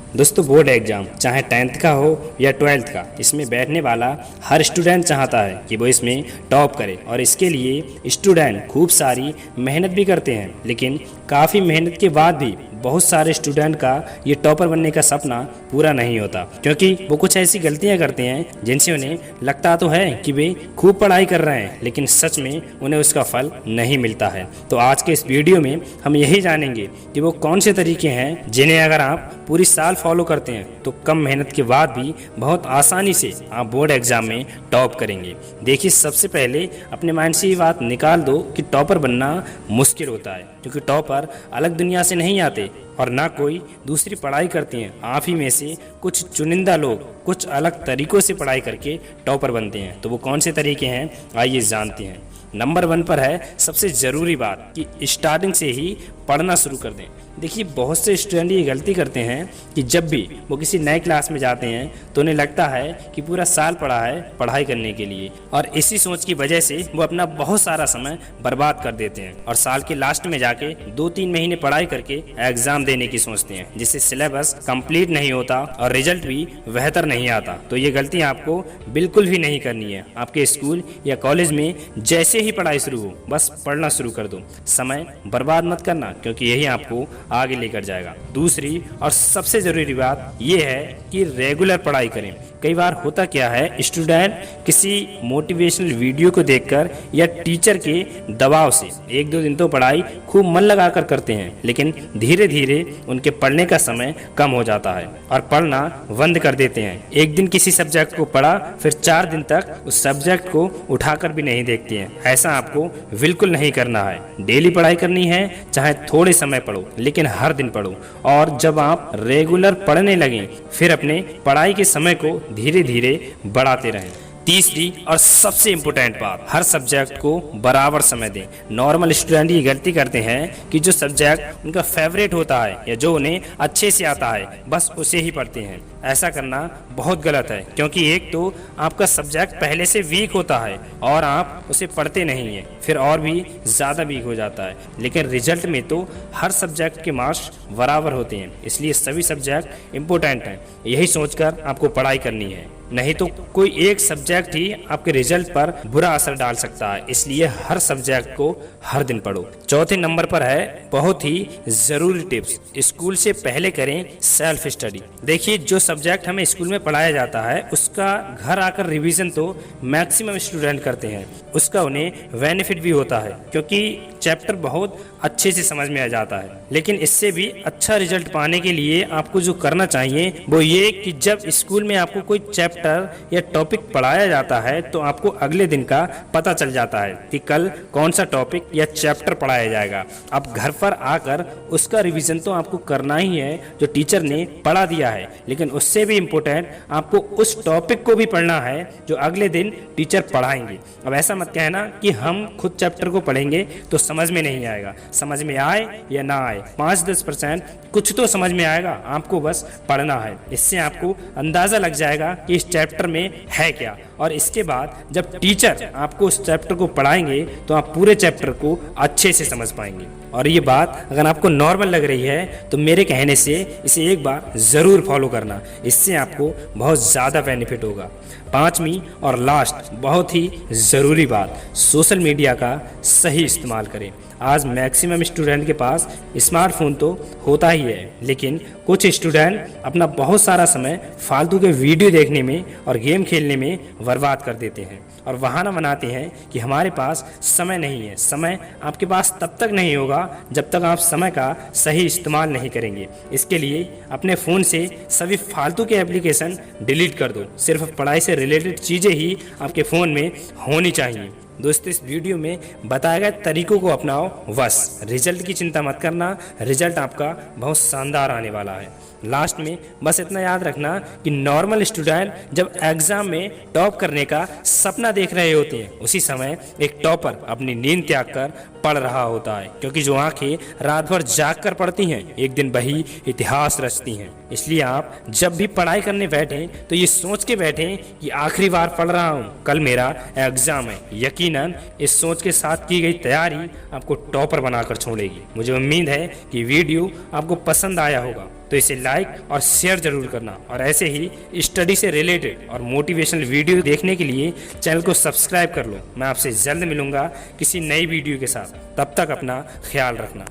दोस्तों board exam चाहे 10th का हो या 12th का, इसमें बैठने वाला हर स्टूडेंट चाहता है कि वो इसमें टॉप करे और इसके लिए स्टूडेंट खूब सारी मेहनत भी करते हैं। लेकिन काफ़ी मेहनत के बाद भी बहुत सारे स्टूडेंट का ये टॉपर बनने का सपना पूरा नहीं होता, क्योंकि वो कुछ ऐसी गलतियां करते हैं जिनसे उन्हें लगता तो है कि वे खूब पढ़ाई कर रहे हैं, लेकिन सच में उन्हें उसका फल नहीं मिलता है। तो आज के इस वीडियो में हम यही जानेंगे कि वो कौन से तरीके हैं जिन्हें अगर आप पूरी साल फॉलो करते हैं तो कम मेहनत के बाद भी बहुत आसानी से आप बोर्ड एग्जाम में टॉप करेंगे। देखिए, सबसे पहले अपने माइंड से ये बात निकाल दो कि टॉपर बनना मुश्किल होता है, क्योंकि टॉपर अलग दुनिया से नहीं आते और ना कोई दूसरी पढ़ाई करते हैं। आप ही में से कुछ चुनिंदा लोग कुछ अलग तरीकों से पढ़ाई करके टॉपर बनते हैं। तो वो कौन से तरीके हैं, आइए जानते हैं। नंबर 1 पर है सबसे ज़रूरी बात कि स्टार्टिंग से ही पढ़ना शुरू कर दें। देखिए, बहुत से स्टूडेंट ये गलती करते हैं कि जब भी वो किसी नए क्लास में जाते हैं तो उन्हें लगता है कि पूरा साल पढ़ा है पढ़ाई करने के लिए, और इसी सोच की वजह से वो अपना बहुत सारा समय बर्बाद कर देते हैं और साल के लास्ट में जाके 2-3 महीने पढ़ाई करके एग्जाम देने की सोचते हैं, जिससे सिलेबस कंप्लीट नहीं होता और रिजल्ट भी बेहतर नहीं आता। तो ये गलती आपको बिल्कुल भी नहीं करनी है। आपके स्कूल या कॉलेज में जैसे ही पढ़ाई शुरू हो, बस पढ़ना शुरू कर दो। समय बर्बाद मत करना, क्योंकि यही आपको आगे लेकर जाएगा। दूसरी और सबसे जरूरी बात यह है कि रेगुलर पढ़ाई करें। कई बार होता क्या है, स्टूडेंट किसी मोटिवेशनल वीडियो को देखकर या टीचर के दबाव से 1-2 दिन तो पढ़ाई खूब मन लगाकर करते हैं, लेकिन धीरे धीरे उनके पढ़ने का समय कम हो जाता है और पढ़ना बंद कर देते हैं। एक दिन किसी सब्जेक्ट को पढ़ा, फिर 4 दिन तक उस सब्जेक्ट को उठाकर भी नहीं देखते हैं। ऐसा आपको बिल्कुल नहीं करना है। डेली पढ़ाई करनी है, चाहे थोड़े समय पढ़ो लेकिन हर दिन पढ़ो। और जब आप रेगुलर पढ़ने लगें फिर अपने पढ़ाई के समय को धीरे धीरे बढ़ाते रहें। तीसरी और सबसे इम्पोर्टेंट बात, हर सब्जेक्ट को बराबर समय दें। नॉर्मल स्टूडेंट ये गलती करते हैं कि जो सब्जेक्ट उनका फेवरेट होता है या जो उन्हें अच्छे से आता है बस उसे ही पढ़ते हैं। ऐसा करना बहुत गलत है, क्योंकि एक तो आपका सब्जेक्ट पहले से वीक होता है और आप उसे पढ़ते नहीं हैं, फिर और भी ज़्यादा वीक हो जाता है। लेकिन रिजल्ट में तो हर सब्जेक्ट के मार्क्स बराबर होते हैं, इसलिए सभी सब्जेक्ट इम्पोर्टेंट हैं। यही सोचकर आपको पढ़ाई करनी है, नहीं तो कोई एक सब्जेक्ट ही आपके रिजल्ट पर बुरा असर डाल सकता है। इसलिए हर सब्जेक्ट को हर दिन पढ़ो। चौथे नंबर पर है बहुत ही जरूरी टिप्स, स्कूल से पहले करें सेल्फ स्टडी। देखिए, जो सब्जेक्ट हमें स्कूल में पढ़ाया जाता है उसका घर आकर रिवीजन तो मैक्सिमम स्टूडेंट करते हैं। उसका उन्हें बेनिफिट भी होता है, क्योंकि चैप्टर बहुत अच्छे से समझ में आ जाता है। लेकिन इससे भी अच्छा रिजल्ट पाने के लिए आपको जो करना चाहिए वो ये कि जब स्कूल में आपको कोई चैप्टर या टॉपिक पढ़ाया जाता है तो आपको अगले दिन का पता चल जाता है कि कल कौन सा टॉपिक या चैप्टर पढ़ाया जाएगा। अब घर पर आकर उसका रिवीजन तो आपको करना ही है जो टीचर ने पढ़ा दिया है, लेकिन उससे भी इम्पोर्टेंट आपको उस टॉपिक को भी पढ़ना है जो अगले दिन टीचर पढ़ाएंगे। अब ऐसा मत कहना कि हम खुद चैप्टर को पढ़ेंगे तो समझ में नहीं आएगा। समझ में आए या ना आए, 5-10% कुछ तो समझ में आएगा, आपको बस पढ़ना है। इससे आपको अंदाजा लग जाएगा कि इस चैप्टर में है क्या, और इसके बाद जब टीचर आपको उस चैप्टर को पढ़ाएंगे तो आप पूरे चैप्टर को अच्छे से समझ पाएंगे। और ये बात अगर आपको नॉर्मल लग रही है तो मेरे कहने से इसे एक बार ज़रूर फॉलो करना, इससे आपको बहुत ज़्यादा बेनिफिट होगा। 5वीं और लास्ट बहुत ही ज़रूरी बात, सोशल मीडिया का सही इस्तेमाल करें। आज मैक्सिमम स्टूडेंट के पास स्मार्टफोन तो होता ही है, लेकिन कुछ स्टूडेंट अपना बहुत सारा समय फालतू के वीडियो देखने में और गेम खेलने में बर्बाद कर देते हैं और बहाना बनाते हैं कि हमारे पास समय नहीं है। समय आपके पास तब तक नहीं होगा जब तक आप समय का सही इस्तेमाल नहीं करेंगे। इसके लिए अपने फ़ोन से सभी फालतू के एप्लीकेशन डिलीट कर दो। सिर्फ पढ़ाई से रिलेटेड चीज़ें ही आपके फ़ोन में होनी चाहिए। दोस्तों, इस वीडियो में बताए गए तरीकों को अपनाओ, बस रिजल्ट की चिंता मत करना, रिजल्ट आपका बहुत शानदार आने वाला है। लास्ट में बस इतना याद रखना कि नॉर्मल स्टूडेंट जब एग्जाम में टॉप करने का सपना देख रहे होते हैं उसी समय एक टॉपर अपनी नींद त्याग कर पढ़ रहा होता है, क्योंकि जो आंखें रात भर जाग कर पढ़ती हैं एक दिन वही इतिहास रचती हैं। इसलिए आप जब भी पढ़ाई करने बैठें तो ये सोच के बैठें कि आखिरी बार पढ़ रहा हूँ, कल मेरा एग्जाम है। यकीनन इस सोच के साथ की गई तैयारी आपको टॉपर बनाकर छोड़ेगी। मुझे उम्मीद है कि वीडियो आपको पसंद आया होगा। तो इसे लाइक और शेयर जरूर करना, और ऐसे ही स्टडी से रिलेटेड और मोटिवेशनल वीडियो देखने के लिए चैनल को सब्सक्राइब कर लो। मैं आपसे जल्द मिलूंगा किसी नई वीडियो के साथ, तब तक अपना ख्याल रखना।